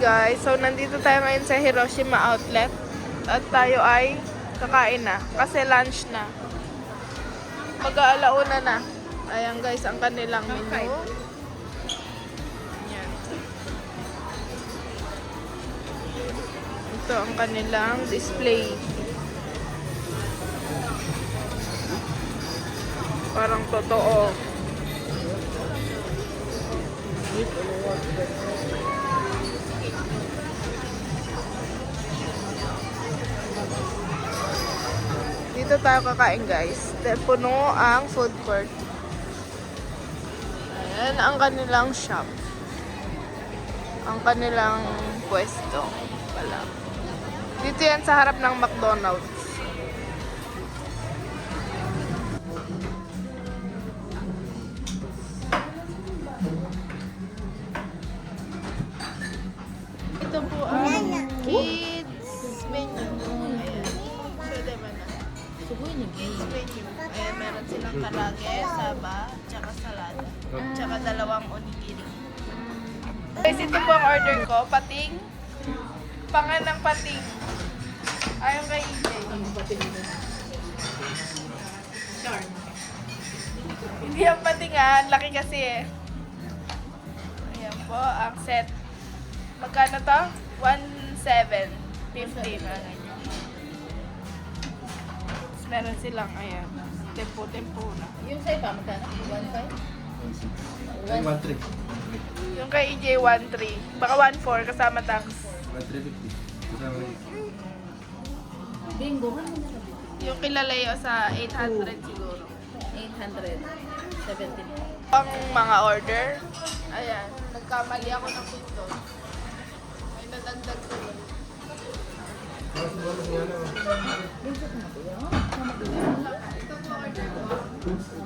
Guys, so nandito tayo ngayon sa Hiroshima Outlet at tayo ay kakain na kasi lunch na. Mag-aalauna na. Ayan guys, ang kanilang menu. Ayan. Ito ang kanilang display. Parang totoo. Dito tayo kakain guys. Puno ang food court. Ayan ang kanilang shop. Ang kanilang pwesto pala. Dito yan sa harap ng McDonald's. Ito po ang kids menu. Ayan. Pwede ba na? Kids menu. Ayan, meron silang karage, saba, tsaka salada. Tsaka dalawang onigiri. Guys, ito po ang order ko. Pating. Pangan ng pating. Ayaw kay EJ. Hindi ang patingan. Laki kasi eh. Ayan po, ang set. Magkano to? 1,750 na ganyan. Meron silang, ayan, tempo-tempo na. Yung sa'yo pa, magkano? 1.5? 1.3. Yung kay EJ, 1,300. Baka 1,400 kasama tax. 1,350. Bingo, ano na sabi? Yung kilalayo sa 800 siguro. 870. Ang mga order, ayan, nagkamali ako ng pinto. May nadagdag ko.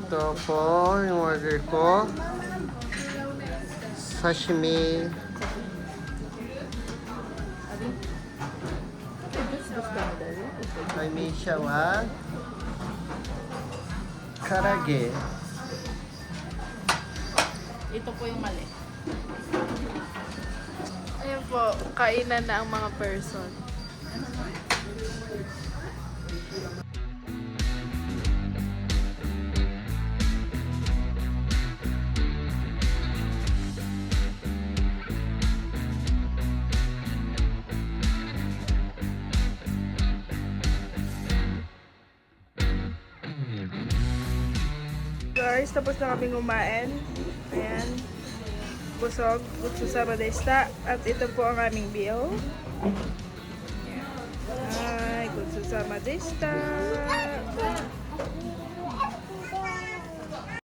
Ito po yung order ko. Sashimi. Ay, may shawa. Karage. Ito po yung mali. Ayan po, kainan na ang mga person. Guys, tapos na kami kumain. Ayan. Busog, gutsu sa Badesta. At ito po ang aming bill. Ayan. Ay, gutsu sa Badesta.